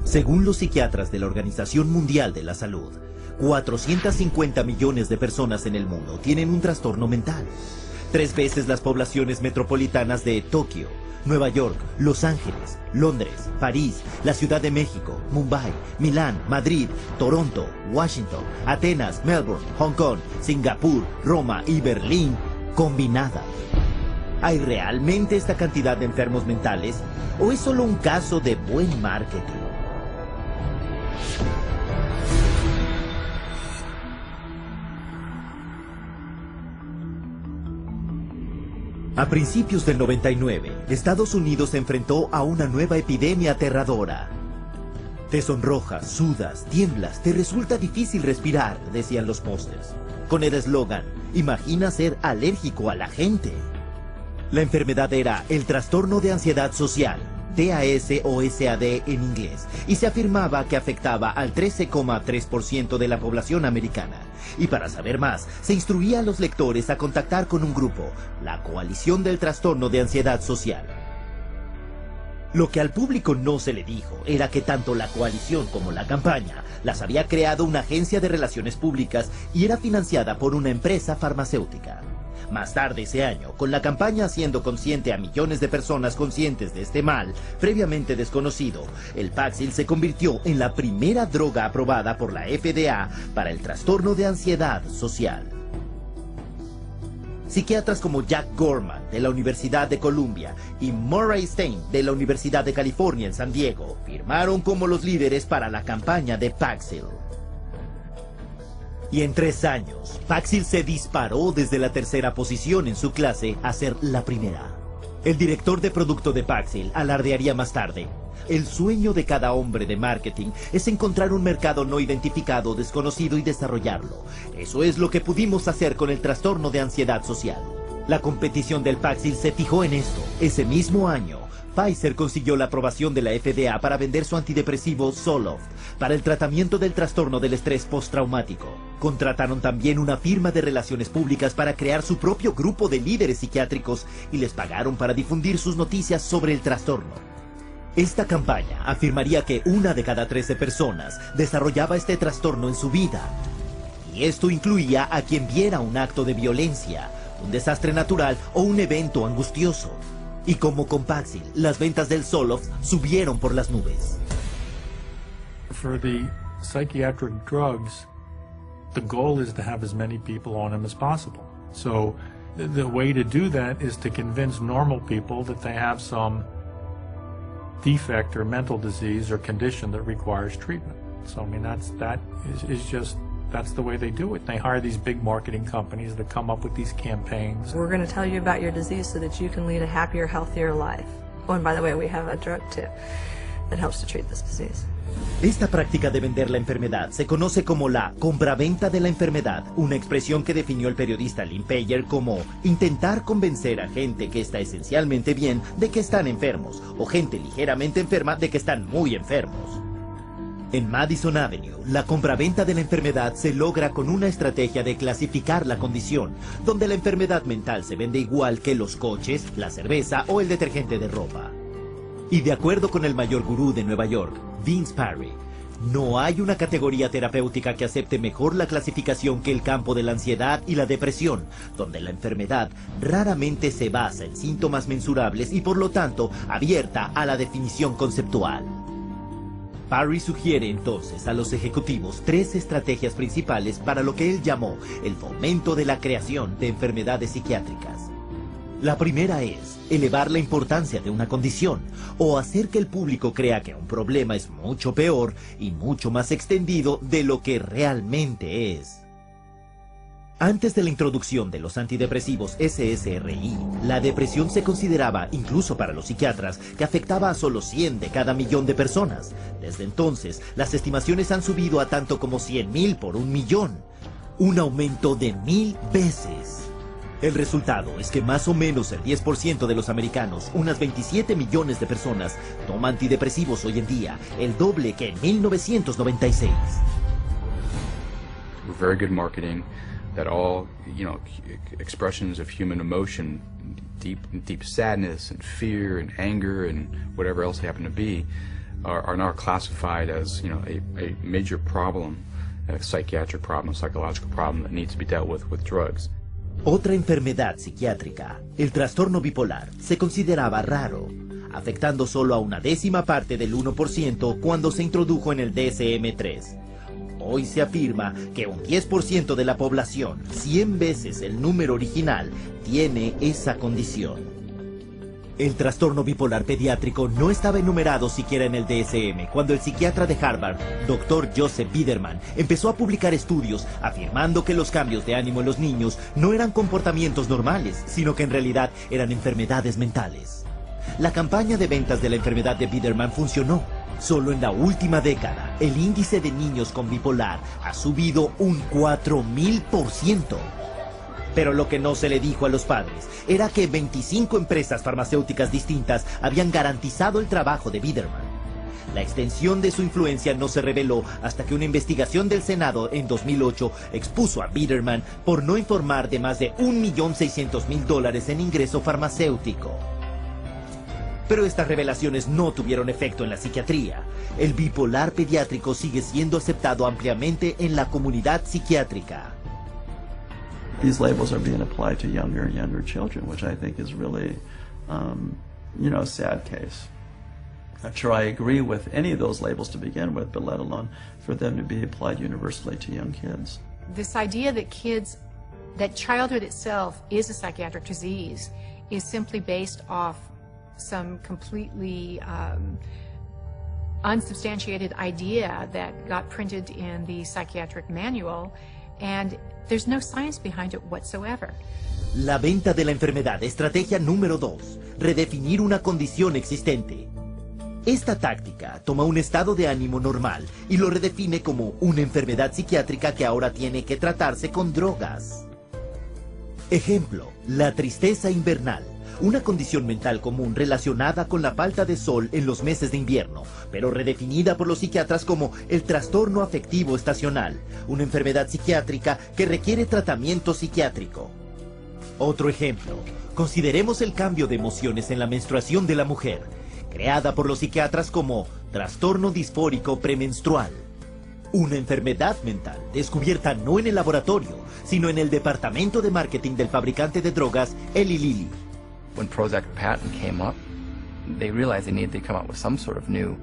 Según los psiquiatras de la Organización Mundial de la Salud, 450 millones de personas en el mundo tienen un trastorno mental. 3 veces las poblaciones metropolitanas de Tokio, Nueva York, Los Ángeles, Londres, París, la Ciudad de México, Mumbai, Milán, Madrid, Toronto, Washington, Atenas, Melbourne, Hong Kong, Singapur, Roma y Berlín combinadas. ¿Hay realmente esta cantidad de enfermos mentales o es solo un caso de buen marketing? A principios del 99, Estados Unidos se enfrentó a una nueva epidemia aterradora. Te sonrojas, sudas, tiemblas, te resulta difícil respirar, decían los pósters. Con el eslogan, imagina ser alérgico a la gente. La enfermedad era el trastorno de ansiedad social, TAS o SAD en inglés, y se afirmaba que afectaba al 13,3% de la población americana. Y para saber más, se instruía a los lectores a contactar con un grupo, la Coalición del Trastorno de Ansiedad Social. Lo que al público no se le dijo era que tanto la coalición como la campaña las había creado una agencia de relaciones públicas y era financiada por una empresa farmacéutica. Más tarde ese año, con la campaña haciendo consciente a millones de personas conscientes de este mal, previamente desconocido, el Paxil se convirtió en la primera droga aprobada por la FDA para el trastorno de ansiedad social. Psiquiatras como Jack Gorman, de la Universidad de Columbia, y Murray Stein, de la Universidad de California en San Diego, firmaron como los líderes para la campaña de Paxil. Y en 3 años, Paxil se disparó desde la 3ª posición en su clase a ser la primera. El director de producto de Paxil alardearía más tarde: el sueño de cada hombre de marketing es encontrar un mercado no identificado, desconocido y desarrollarlo. Eso es lo que pudimos hacer con el trastorno de ansiedad social. La competición del Paxil se fijó en esto. Ese mismo año, Pfizer consiguió la aprobación de la FDA para vender su antidepresivo Zoloft para el tratamiento del trastorno del estrés postraumático. Contrataron también una firma de relaciones públicas para crear su propio grupo de líderes psiquiátricos y les pagaron para difundir sus noticias sobre el trastorno. Esta campaña afirmaría que 1 de cada 13 personas desarrollaba este trastorno en su vida. Y esto incluía a quien viera un acto de violencia, un desastre natural o un evento angustioso. Y como con Paxil, las ventas del Zoloft subieron por las nubes. For the psychiatric drugs, the goal is to have as many people on them as possible. So the way to do that is to convince normal people that they have some defect or mental disease or condition that requires treatment. So I mean that's the way they do it. They hire these big marketing companies that come up with these campaigns. We're going to tell you about your disease so that you can lead a happier, healthier life. Oh, and by the way, we have a drug too that helps to treat this disease. Esta práctica de vender la enfermedad se conoce como la compraventa de la enfermedad, una expresión que definió el periodista Lynn Payer como intentar convencer a gente que está esencialmente bien de que están enfermos, o gente ligeramente enferma de que están muy enfermos. En Madison Avenue, la compraventa de la enfermedad se logra con una estrategia de clasificar la condición, donde la enfermedad mental se vende igual que los coches, la cerveza o el detergente de ropa. Y de acuerdo con el mayor gurú de Nueva York, Vince Parry, no hay una categoría terapéutica que acepte mejor la clasificación que el campo de la ansiedad y la depresión, donde la enfermedad raramente se basa en síntomas mensurables y por lo tanto abierta a la definición conceptual. Parry sugiere entonces a los ejecutivos 3 estrategias principales para lo que él llamó el fomento de la creación de enfermedades psiquiátricas. La primera es elevar la importancia de una condición o hacer que el público crea que un problema es mucho peor y mucho más extendido de lo que realmente es. Antes de la introducción de los antidepresivos SSRI, la depresión se consideraba, incluso para los psiquiatras, que afectaba a solo 100 de cada millón de personas. Desde entonces, las estimaciones han subido a tanto como 100,000 por 1,000,000. Un aumento de 1000 veces. El resultado es que más o menos el 10% de los americanos, unas 27 millones de personas, toma antidepresivos hoy en día, el doble que en 1996. Very good marketing. That all, expressions of human emotion, deep sadness and fear and anger and whatever else they happen to be, are now classified as, you know, a major problem, a psychiatric problem, a psychological problem that needs to be dealt with drugs. Otra enfermedad psiquiátrica, el trastorno bipolar, se consideraba raro, afectando solo a una décima parte del 1% cuando se introdujo en el DSM-3. Hoy se afirma que un 10% de la población, 100 veces el número original, tiene esa condición. El trastorno bipolar pediátrico no estaba enumerado siquiera en el DSM cuando el psiquiatra de Harvard, Dr. Joseph Biderman, empezó a publicar estudios afirmando que los cambios de ánimo en los niños no eran comportamientos normales, sino que en realidad eran enfermedades mentales. La campaña de ventas de la enfermedad de Biderman funcionó. Solo en la última década, el índice de niños con bipolar ha subido un 4000%. Pero lo que no se le dijo a los padres era que 25 empresas farmacéuticas distintas habían garantizado el trabajo de Biderman. La extensión de su influencia no se reveló hasta que una investigación del Senado en 2008 expuso a Biderman por no informar de más de $1.600.000 en ingreso farmacéutico. Pero estas revelaciones no tuvieron efecto en la psiquiatría. El bipolar pediátrico sigue siendo aceptado ampliamente en la comunidad psiquiátrica. These labels are being applied to younger and younger children, which I think is really, a sad case. I'm sure I agree with any of those labels to begin with, but let alone for them to be applied universally to young kids. This idea that childhood itself is a psychiatric disease is simply based off some completely unsubstantiated idea that got printed in the psychiatric manual, and there's no science behind it whatsoever. La venta de la enfermedad, estrategia número 2, redefinir una condición existente. Esta táctica toma un estado de ánimo normal y lo redefine como una enfermedad psiquiátrica que ahora tiene que tratarse con drogas. Ejemplo, la tristeza invernal. Una condición mental común relacionada con la falta de sol en los meses de invierno, pero redefinida por los psiquiatras como el trastorno afectivo estacional, una enfermedad psiquiátrica que requiere tratamiento psiquiátrico. Otro ejemplo, consideremos el cambio de emociones en la menstruación de la mujer, creada por los psiquiatras como trastorno disfórico premenstrual. Una enfermedad mental descubierta no en el laboratorio, sino en el departamento de marketing del fabricante de drogas Eli Lilly. When Prozac patent came up, they realized they needed to come up with some sort of new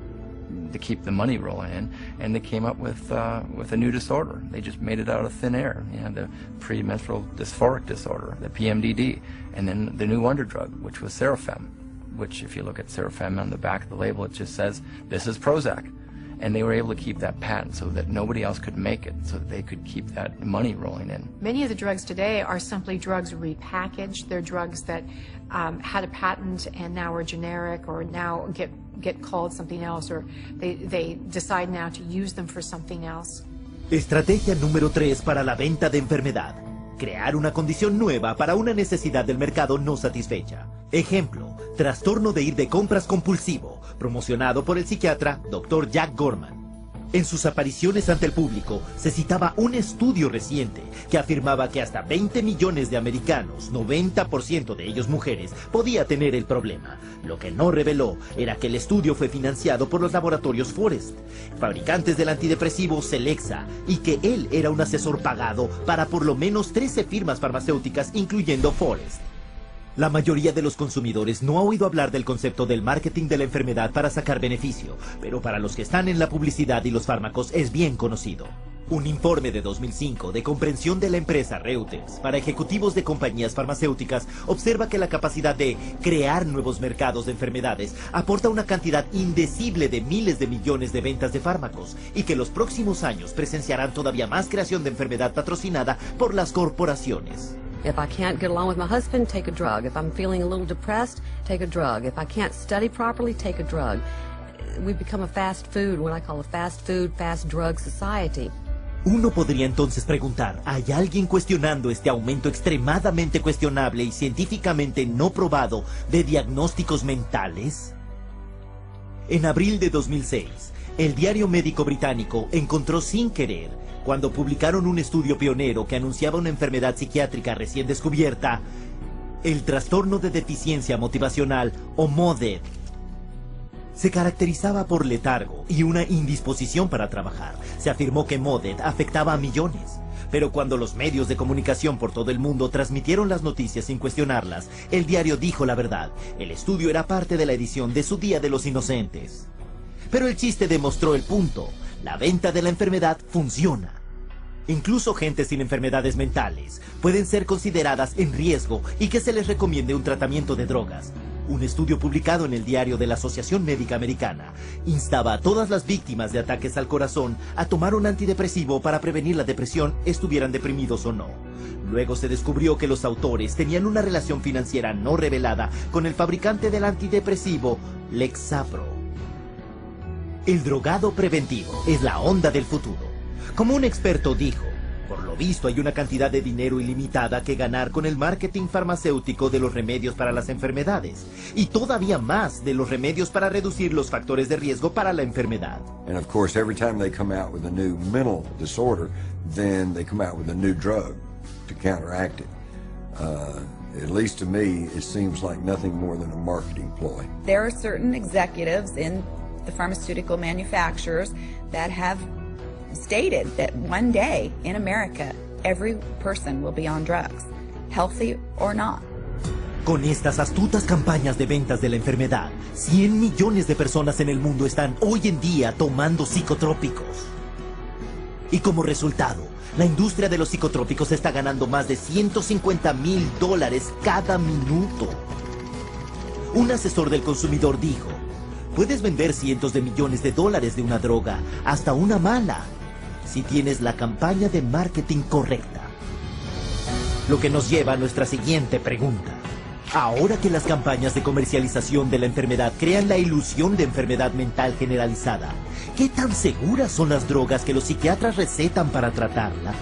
to keep the money rolling in, and they came up with a new disorder. They just made it out of thin air. You know, the premenstrual dysphoric disorder, the PMDD, and then the new wonder drug, which was Serafem, which if you look at Serafem on the back of the label, it just says, this is Prozac. And they were able to keep that patent so that nobody else could make it, so that they could keep that money rolling in. Many of the drugs today are simply drugs repackaged. They're drugs that had a patent and now are generic, or now get called something else, or they decide now to use them for something else. Estrategia número 3 para la venta de enfermedad. Crear una condición nueva para una necesidad del mercado no satisfecha. Ejemplo, trastorno de ir de compras compulsivo, promocionado por el psiquiatra Dr. Jack Gorman. En sus apariciones ante el público, se citaba un estudio reciente que afirmaba que hasta 20 millones de americanos, 90% de ellos mujeres, podía tener el problema. Lo que no reveló era que el estudio fue financiado por los laboratorios Forest, fabricantes del antidepresivo Celexa, y que él era un asesor pagado para por lo menos 13 firmas farmacéuticas, incluyendo Forest. La mayoría de los consumidores no ha oído hablar del concepto del marketing de la enfermedad para sacar beneficio, pero para los que están en la publicidad y los fármacos es bien conocido. Un informe de 2005 de comprensión de la empresa Reuters para ejecutivos de compañías farmacéuticas observa que la capacidad de crear nuevos mercados de enfermedades aporta una cantidad indecible de miles de millones de ventas de fármacos, y que los próximos años presenciarán todavía más creación de enfermedad patrocinada por las corporaciones. If I can't get along with my husband, take a drug. If I'm feeling a little depressed, take a drug. If I can't study properly, take a drug. We've become a fast food, what I call a fast food, fast drug society. Uno podría entonces preguntar, ¿hay alguien cuestionando este aumento extremadamente cuestionable y científicamente no probado de diagnósticos mentales? En abril de 2006, el diario médico británico encontró sin querer, cuando publicaron un estudio pionero que anunciaba una enfermedad psiquiátrica recién descubierta, el trastorno de deficiencia motivacional o MODED. Se caracterizaba por letargo y una indisposición para trabajar. Se afirmó que Modet afectaba a millones. Pero cuando los medios de comunicación por todo el mundo transmitieron las noticias sin cuestionarlas, el diario dijo la verdad. El estudio era parte de la edición de su Día de los Inocentes. Pero el chiste demostró el punto. La venta de la enfermedad funciona. Incluso gente sin enfermedades mentales pueden ser consideradas en riesgo y que se les recomiende un tratamiento de drogas. Un estudio publicado en el diario de la Asociación Médica Americana instaba a todas las víctimas de ataques al corazón a tomar un antidepresivo para prevenir la depresión, estuvieran deprimidos o no. Luego se descubrió que los autores tenían una relación financiera no revelada con el fabricante del antidepresivo, Lexapro. El drogado preventivo es la onda del futuro. Como un experto dijo, por lo visto hay una cantidad de dinero ilimitada que ganar con el marketing farmacéutico de los remedios para las enfermedades, y todavía más de los remedios para reducir los factores de riesgo para la enfermedad. And of course, every time they come out with a new mental disorder, then they come out with a new drug to counteract it. At least to me, it seems like nothing more than a marketing ploy. There are certain executives in the pharmaceutical manufacturers that have stated that one day in America, every person will be on drugs, healthy or not. Con estas astutas campañas de ventas de la enfermedad, 100 millones de personas en el mundo están hoy en día tomando psicotrópicos. Y como resultado, la industria de los psicotrópicos está ganando más de $150,000 cada minuto. Un asesor del consumidor dijo, puedes vender cientos de millones de dólares de una droga, hasta una mala, si tienes la campaña de marketing correcta. Lo que nos lleva a nuestra siguiente pregunta. Ahora que las campañas de comercialización de la enfermedad crean la ilusión de enfermedad mental generalizada, ¿qué tan seguras son las drogas que los psiquiatras recetan para tratarla?